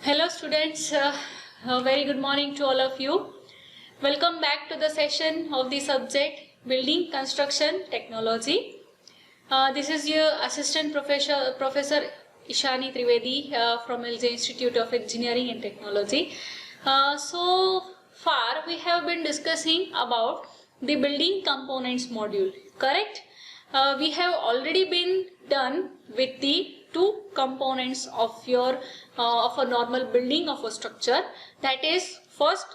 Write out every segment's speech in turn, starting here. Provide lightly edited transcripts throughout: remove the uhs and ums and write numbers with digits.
Hello students, a very good morning to all of you. Welcome back to the session of the subject Building Construction Technology. This is your Assistant Professor Ishani Trivedi from LJ Institute of Engineering and Technology. So far we have been discussing about the building components module, correct? We have already been done with the two components of your of a normal building of a structure, that is first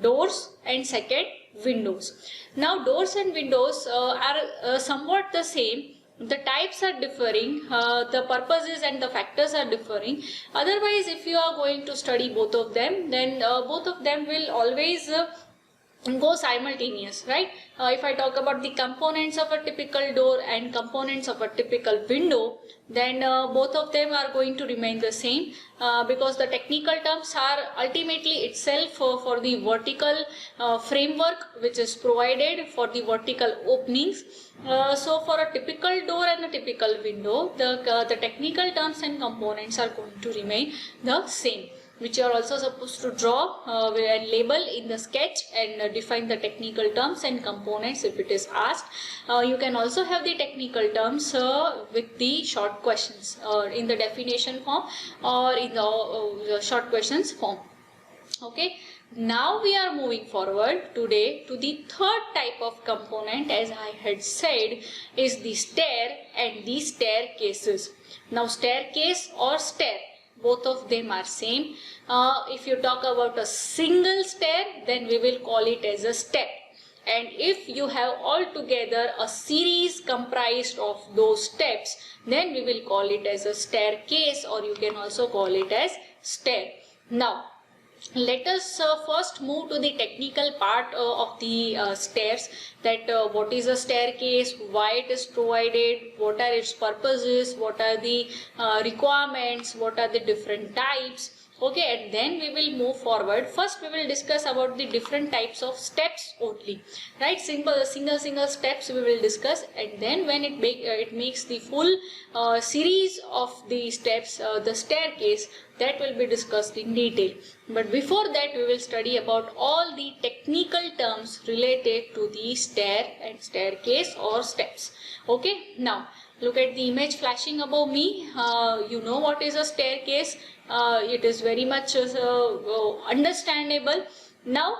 doors and second windows. Now doors and windows are somewhat the same. The types are differing, the purposes and the factors are differing. Otherwise, if you are going to study both of them, then both of them will always go simultaneous, right? If I talk about the components of a typical door and components of a typical window, then both of them are going to remain the same because the technical terms are ultimately itself for the vertical framework which is provided for the vertical openings. So for a typical door and a typical window, the technical terms and components are going to remain the same, which you are also supposed to draw and label in the sketch and define the technical terms and components if it is asked. You can also have the technical terms with the short questions in the definition form or in the short questions form. Okay. Now we are moving forward today to the third type of component, as I had said, is the stair and the staircases. Now staircase or stair, both of them are same. If you talk about a single stair, then we will call it as a step. And if you have altogether a series comprised of those steps, then we will call it as a staircase, or you can also call it as stair. Now let us first move to the technical part of the stairs, that what is a staircase, why it is provided, what are its purposes, what are the requirements, what are the different types. Okay, and then we will move forward. First we will discuss about the different types of steps only, right? Single steps we will discuss, and then when it makes the full series of the steps, the staircase, that will be discussed in detail. But before that we will study about all the technical terms related to the stair and staircase or steps. Okay, now look at the image flashing above me. You know what is a staircase. It is very much understandable. Now,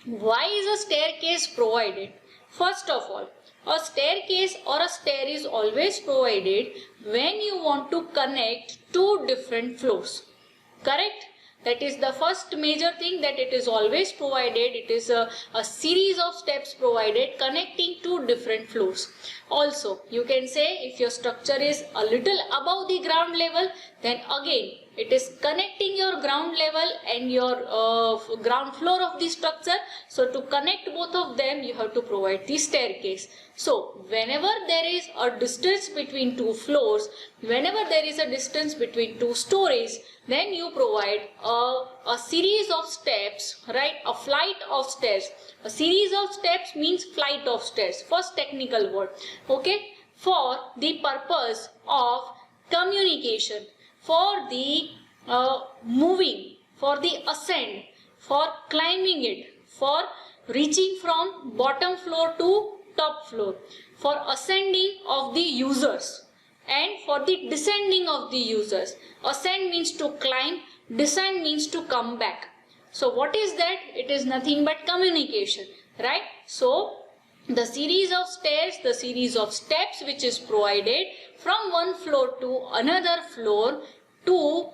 why is a staircase provided? First of all, a staircase or a stair is always provided when you want to connect two different floors. Correct? That is the first major thing, that it is always provided. It is a series of steps provided connecting two different floors. Also, you can say if your structure is a little above the ground level, then again it is connecting your ground level and your ground floor of the structure. So to connect both of them, you have to provide the staircase. So whenever there is a distance between two floors, whenever there is a distance between two stories, then you provide a series of steps, right? A flight of stairs. A series of steps means flight of stairs. First technical word. Okay, for the purpose of communication, for the moving, for the ascent, for climbing it, for reaching from bottom floor to top floor, for ascending of the users and for the descending of the users. Ascend means to climb, descend means to come back. So what is that? It is nothing but communication, right? So the series of stairs, the series of steps which is provided from one floor to another floor to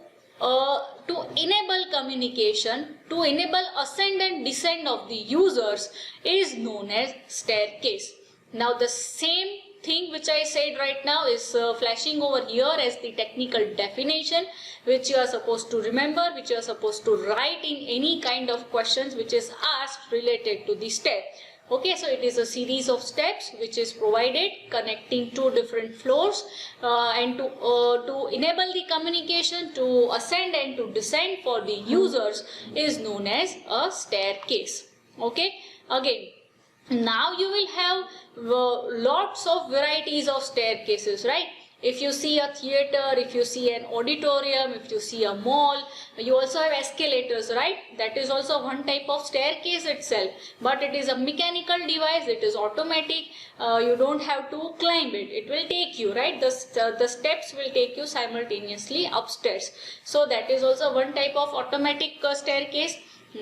enable communication, to enable ascent and descent of the users, is known as staircase. Now the same thing which I said right now is flashing over here as the technical definition, which you are supposed to remember, which you are supposed to write in any kind of questions which is asked related to the stair. Okay, so it is a series of steps which is provided connecting two different floors and to enable the communication, to ascend and to descend for the users, is known as a staircase. Okay, again, now you will have lots of varieties of staircases, right? If you see a theater, if you see an auditorium, if you see a mall, you also have escalators, right? That is also one type of staircase itself, but it is a mechanical device, it is automatic. You don't have to climb it, it will take you, right? The steps will take you simultaneously upstairs. So that is also one type of automatic staircase.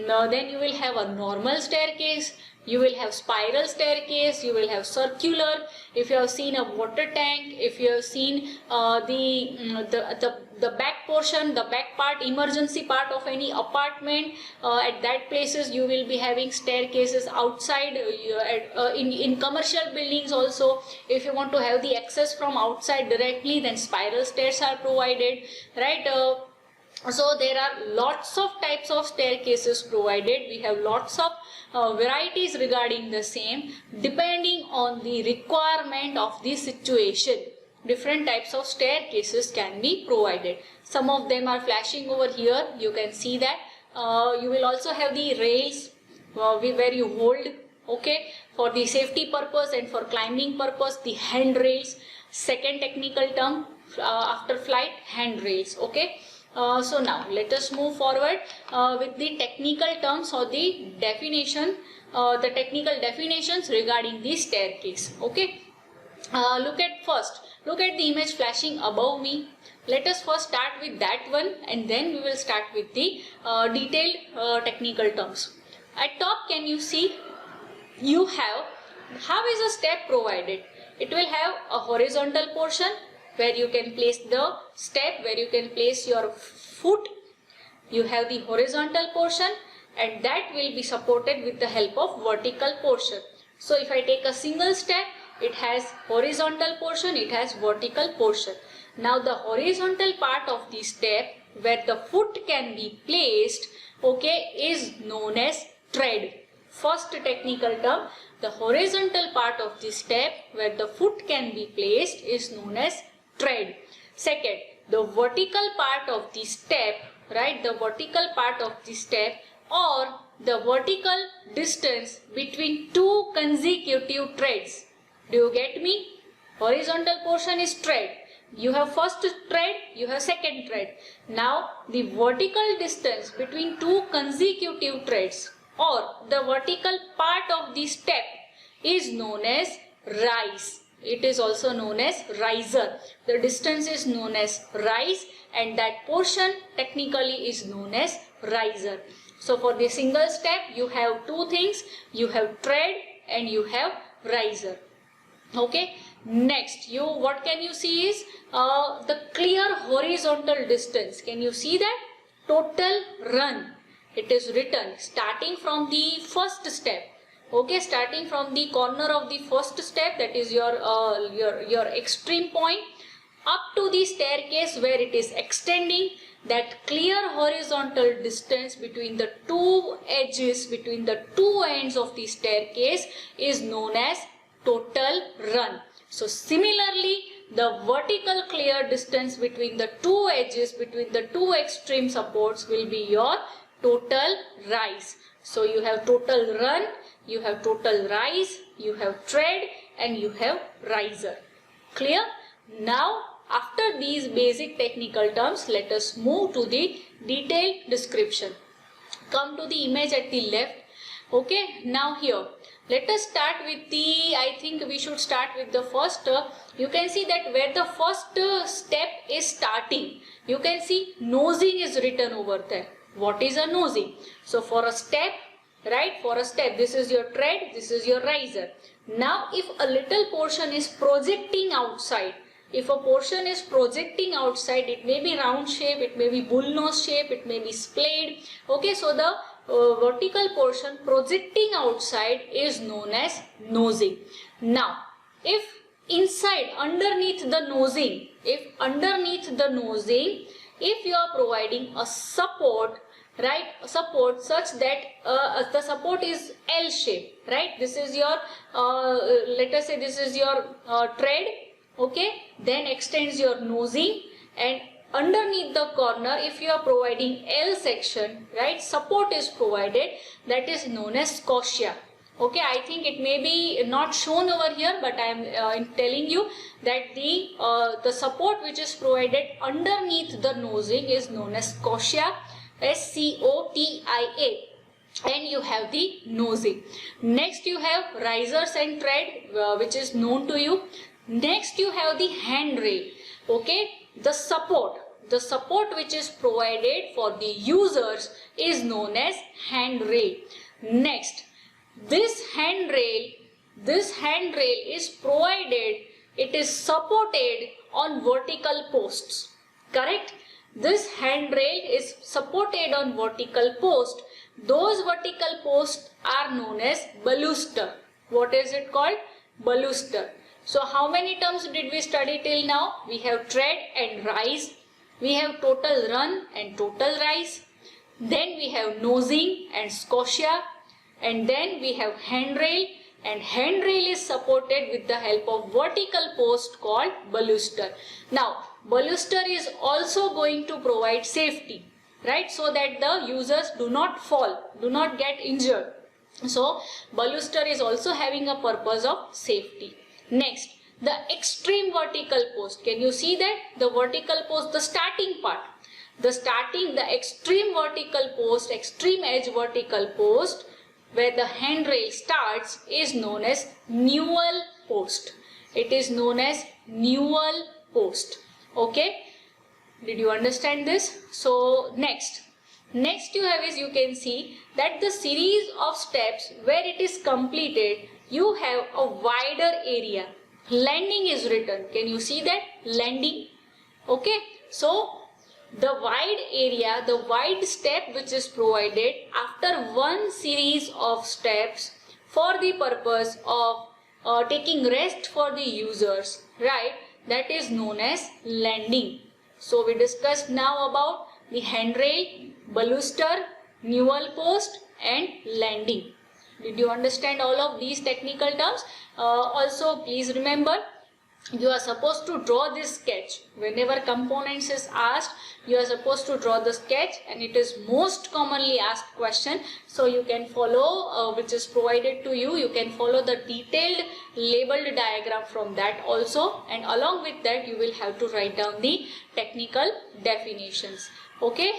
Now then you will have a normal staircase, you will have spiral staircase, you will have circular. If you have seen a water tank, if you have seen the back portion, the back part, emergency part of any apartment, at that places you will be having staircases outside. In commercial buildings also, if you want to have the access from outside directly, then spiral stairs are provided, right? So there are lots of types of staircases provided. We have lots of varieties regarding the same, depending on the requirement of the situation. Different types of staircases can be provided. Some of them are flashing over here. You can see that. You will also have the rails where you hold, okay, for the safety purpose and for climbing purpose, the handrails. Second technical term after flight, handrails, okay. So now let us move forward with the technical terms or the definition, the technical definitions regarding the staircase. Okay. Look at the image flashing above me. Let us first start with that one, and then we will start with the detailed technical terms. At top, can you see? You have, how is a step provided? It will have a horizontal portion where you can place the step, where you can place your foot. You have the horizontal portion, and that will be supported with the help of vertical portion. So if I take a single step, it has horizontal portion, it has vertical portion. Now the horizontal part of the step where the foot can be placed, okay, is known as tread. First technical term, the horizontal part of the step where the foot can be placed is known as tread. Second, the vertical part of the step, right, the vertical part of the step or the vertical distance between two consecutive treads. Do you get me? Horizontal portion is tread. You have first tread, you have second tread. Now the vertical distance between two consecutive treads or the vertical part of the step is known as rise. It is also known as riser. The distance is known as rise, and that portion technically is known as riser. So for the single step, you have two things. You have tread and you have riser. Okay. Next, what can you see is the clear horizontal distance. Can you see that? Total run. It is written starting from the first step. Okay, starting from the corner of the first step, that is your extreme point, up to the staircase where it is extending. That clear horizontal distance between the two edges, between the two ends of the staircase is known as total run. So similarly, the vertical clear distance between the two edges, between the two extreme supports will be your total rise. So you have total run, you have total rise, you have tread, and you have riser. Clear? Now after these basic technical terms, let us move to the detailed description. Come to the image at the left. Okay, now here let us start with the, I think we should start with the first. You can see that where the first step is starting, you can see nosing is written over there. What is a nosing? So for a step, right, for a step, this is your tread, this is your riser. Now if a little portion is projecting outside, if a portion is projecting outside, it may be round shape, it may be bullnose shape, it may be splayed. Okay, so the vertical portion projecting outside is known as nosing. Now if inside, underneath the nosing, if you are providing a support, right, support such that the support is L shape, right, this is your let us say this is your tread, okay, then extends your nosing, and underneath the corner if you are providing L section, right, support is provided, that is known as scotia. Okay, I think it may be not shown over here, but I am telling you that the support which is provided underneath the nosing is known as scotia, SCOTIA, and you have the nosing. Next you have risers and tread, which is known to you. Next you have the handrail. Okay, the support which is provided for the users is known as handrail. Next, this handrail is provided, it is supported on vertical posts. Correct? This handrail is supported on vertical post. Those vertical posts are known as baluster. What is it called? Baluster. So how many terms did we study till now? We have tread and rise. We have total run and total rise. Then we have nosing and scotia. And then we have handrail, and handrail is supported with the help of vertical post called baluster. Now, baluster is also going to provide safety, right? So that the users do not fall, do not get injured. So, baluster is also having a purpose of safety. Next, the extreme vertical post. Can you see that? The vertical post, the starting part. The extreme vertical post, extreme edge vertical post, where the handrail starts, is known as newel post. It is known as newel post. Okay, did you understand this? So next you have is, you can see that the series of steps where it is completed, you have a wider area. Landing is written. Can you see that? Landing. Okay, so the wide area, the wide step which is provided after one series of steps for the purpose of taking rest for the users, right? That is known as landing. So we discussed now about the handrail, baluster, newel post and landing. Did you understand all of these technical terms? Also please remember, you are supposed to draw this sketch. Whenever components is asked, you are supposed to draw the sketch, and it is most commonly asked question. So you can follow which is provided to you. You can follow the detailed labeled diagram from that also, and along with that you will have to write down the technical definitions. Okay,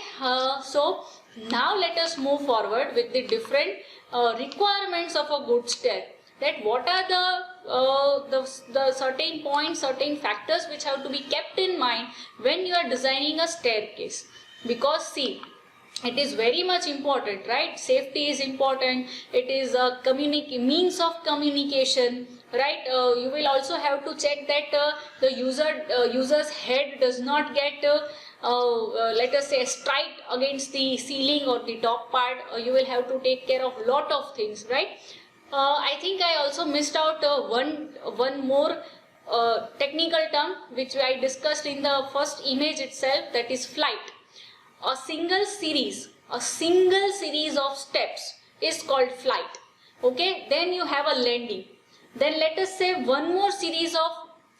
so now let us move forward with the different requirements of a good stair. That what are the certain points, certain factors which have to be kept in mind when you are designing a staircase. Because see, it is very much important, right? Safety is important. It is a means of communication, right? You will also have to check that the user's head does not get let us say strike against the ceiling or the top part. You will have to take care of lot of things, right? I think I also missed out one more technical term which I discussed in the first image itself, that is flight. A single series of steps is called flight. Okay, then you have a landing. Then let us say one more series of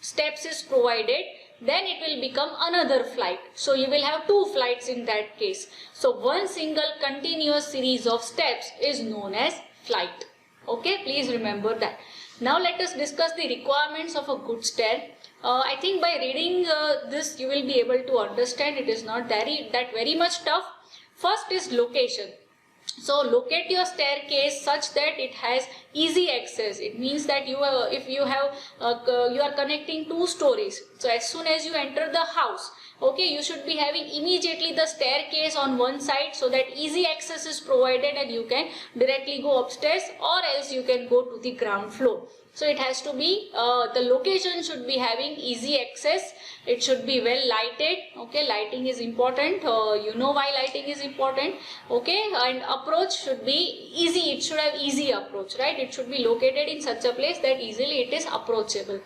steps is provided, then it will become another flight. So you will have two flights in that case. So one single continuous series of steps is known as flight. Okay, please remember that. Now let us discuss the requirements of a good stair. I think by reading this you will be able to understand. It is not that very much tough. First is location. So locate your staircase such that it has easy access. It means that you are connecting two stories. So as soon as you enter the house, okay, you should be having immediately the staircase on one side, so that easy access is provided and you can directly go upstairs, or else you can go to the ground floor. So it has to be, the location should be having easy access. It should be well lighted. Okay, lighting is important. You know why lighting is important. Okay, and approach should be easy. It should have easy approach, right? It should be located in such a place that easily it is approachable.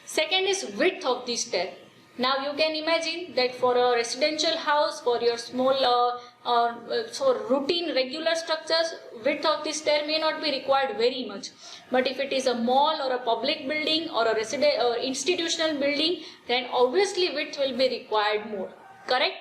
Second is width of the stair. Now you can imagine that for a residential house, for your small so routine regular structures, width of the stair may not be required very much. But if it is a mall or a public building or a institutional building, then obviously width will be required more. Correct?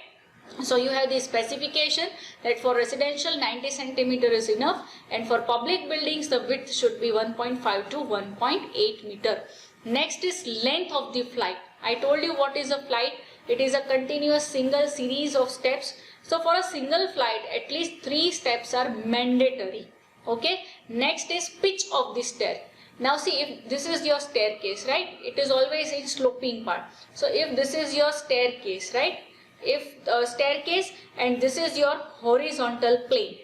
So you have the specification that for residential 90 centimeter is enough, and for public buildings the width should be 1.5 to 1.8 meter. Next is length of the flight. I told you what is a flight. It is a continuous single series of steps. So for a single flight, at least 3 steps are mandatory. Okay. Next is pitch of the stair. Now see, if this is your staircase, right? It is always in sloping part. So if this is your staircase, right? If the staircase and this is your horizontal plane.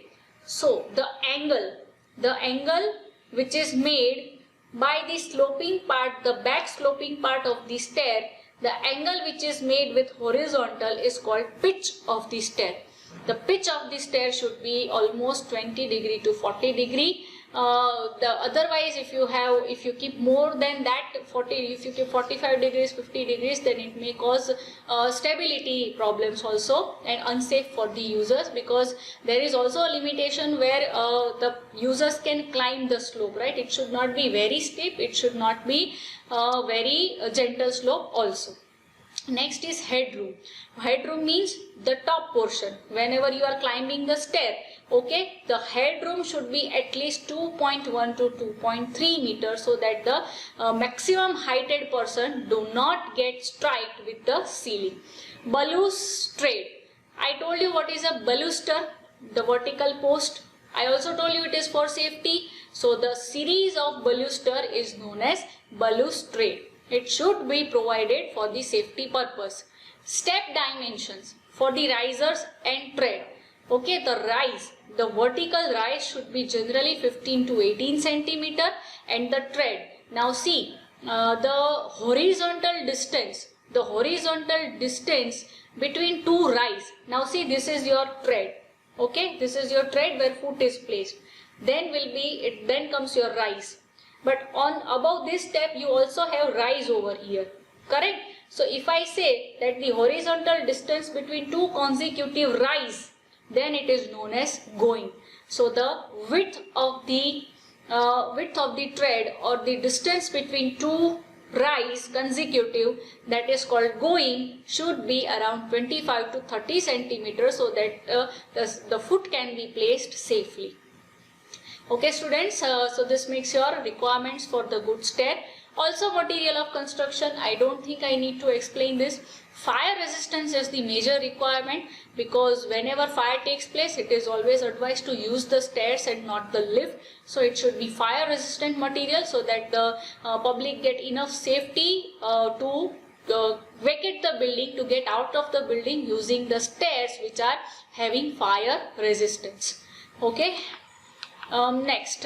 So the angle which is made by the sloping part, the back sloping part of the stair, the angle which is made with horizontal is called pitch of the stair. The pitch of the stair should be almost 20 degree to 40 degree. Otherwise, if you keep more than that, if you keep 45 degrees, 50 degrees, then it may cause stability problems also and unsafe for the users, because there is also a limitation where the users can climb the slope, right? It should not be very steep, it should not be very gentle slope also. Next is headroom. Headroom means the top portion. Whenever you are climbing the stair, okay, the headroom should be at least 2.1 to 2.3 meters, so that the maximum heighted person do not get struck with the ceiling. Balustrade. I told you what is a baluster, the vertical post. I also told you it is for safety. So the series of baluster is known as balustrade. It should be provided for the safety purpose. Step dimensions for the risers and tread. Okay, the vertical rise should be generally 15 to 18 centimeter, and the tread. Now see, the horizontal distance between two rise. Now see, this is your tread. Okay, this is your tread where foot is placed. Then comes your rise. But on above this step you also have rise over here, correct? So if I say that the horizontal distance between two consecutive rise, then it is known as going. So the width of the tread, or the distance between two rise consecutive, that is called going, should be around 25 to 30 centimeters, so that the foot can be placed safely. Okay students, so this makes your requirements for the good stair. Also material of construction, I don't think I need to explain this. Fire resistance is the major requirement, because whenever fire takes place, it is always advised to use the stairs and not the lift. So it should be fire resistant material, so that the public get enough safety to vacate the building, to get out of the building using the stairs which are having fire resistance. Okay. Next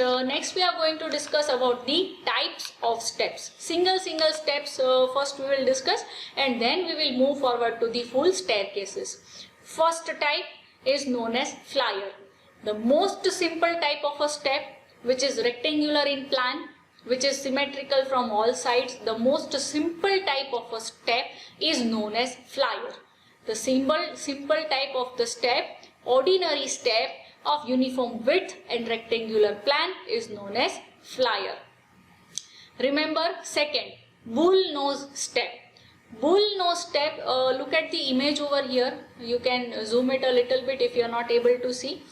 we are going to discuss about the types of steps. Single steps first we will discuss, and then we will move forward to the full staircases. First type is known as flyer. The most simple type of a step, which is rectangular in plan, which is symmetrical from all sides. The most simple type of a step is known as flyer. The simple type of the step, ordinary step of uniform width and rectangular plan, is known as flyer. Remember, second, bull nose step. Bull nose step, look at the image over here. You can zoom it a little bit if you are not able to see.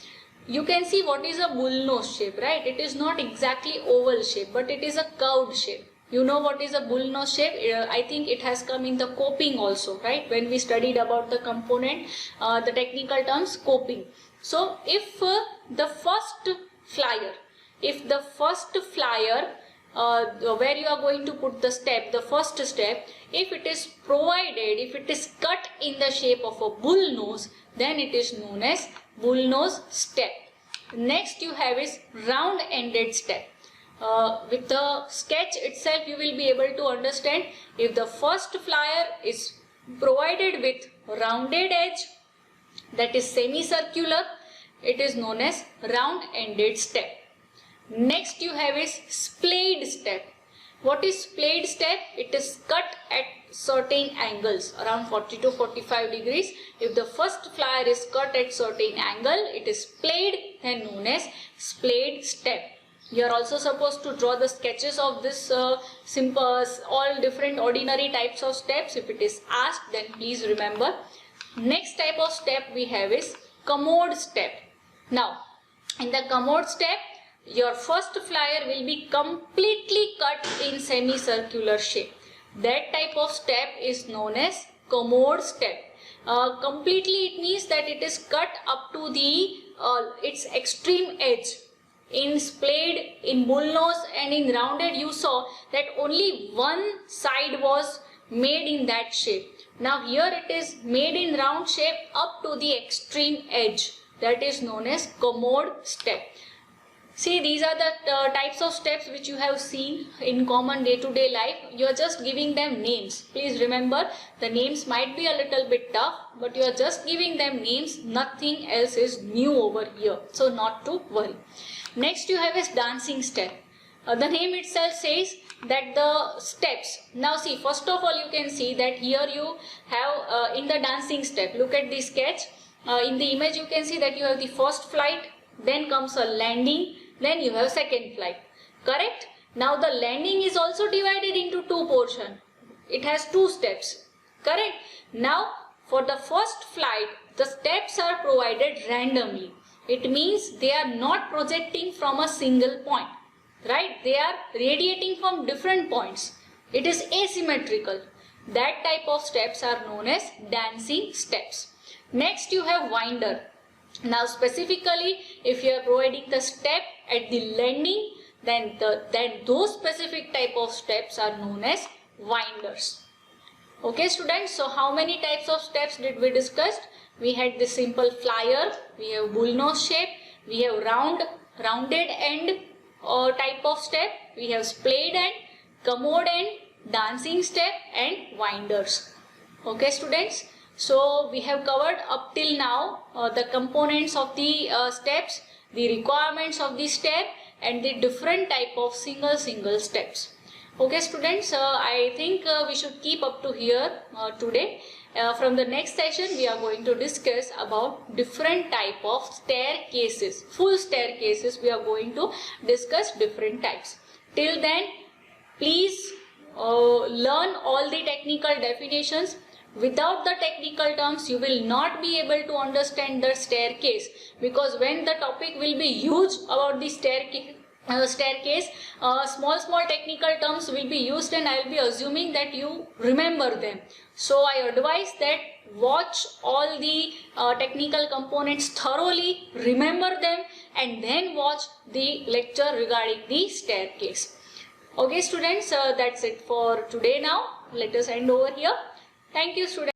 You can see what is a bull nose shape, right? It is not exactly oval shape, but it is a curved shape. You know what is a bull nose shape? I think it has come in the coping also, right? When we studied about the component, the technical terms, coping. So if the first flyer, where you are going to put the step, the first step, if it is cut in the shape of a bull nose, then it is known as bull nose step. Next you have is round ended step. With the sketch itself you will be able to understand, if the first flyer is provided with rounded edge, that is semicircular, it is known as round ended step. Next you have is splayed step. What is splayed step? It is cut at certain angles, around 40 to 45 degrees. If the first flyer is cut at certain angle, it is splayed, then known as splayed step. You are also supposed to draw the sketches of this simple, all different ordinary types of steps. If it is asked, then please remember. Next type of step we have is commode step. Now, in the commode step, your first flyer will be completely cut in semicircular shape. That type of step is known as commode step. Completely, it means that it is cut up to the its extreme edge. In splayed, in bullnose and in rounded, you saw that only one side was made in that shape. Now here it is made in round shape up to the extreme edge. That is known as commode step. See, these are the types of steps which you have seen in common day-to-day life. You are just giving them names. Please remember, the names might be a little bit tough, but you are just giving them names. Nothing else is new over here. So not to worry. Next you have is dancing step. The name itself says that the steps. Now see, first of all you can see that here you have in the dancing step. Look at the sketch. In the image you can see that you have the first flight, then comes a landing, then you have second flight. Correct? Now the landing is also divided into two portions. It has two steps. Correct? Now for the first flight, the steps are provided randomly. It means they are not projecting from a single point. Right? They are radiating from different points. It is asymmetrical. That type of steps are known as dancing steps. Next you have winder. Now specifically, if you are providing the step at the landing, then those specific type of steps are known as winders. Okay students, so how many types of steps did we discuss? We had the simple flyer, we have bullnose shape, we have rounded end type of step, we have splayed end, commode end, dancing step and winders. Okay students, so we have covered up till now the components of the steps, the requirements of the step and the different type of single steps. Okay students, I think we should keep up to here today. From the next session we are going to discuss about different type of staircases, full staircases. We are going to discuss different types. Till then, please learn all the technical definitions. Without the technical terms, you will not be able to understand the staircase, because when the topic will be huge about the staircase, small technical terms will be used and I will be assuming that you remember them. So I advise that watch all the technical components thoroughly, remember them and then watch the lecture regarding the staircase. Okay students, that's it for today now. Let us end over here. Thank you students.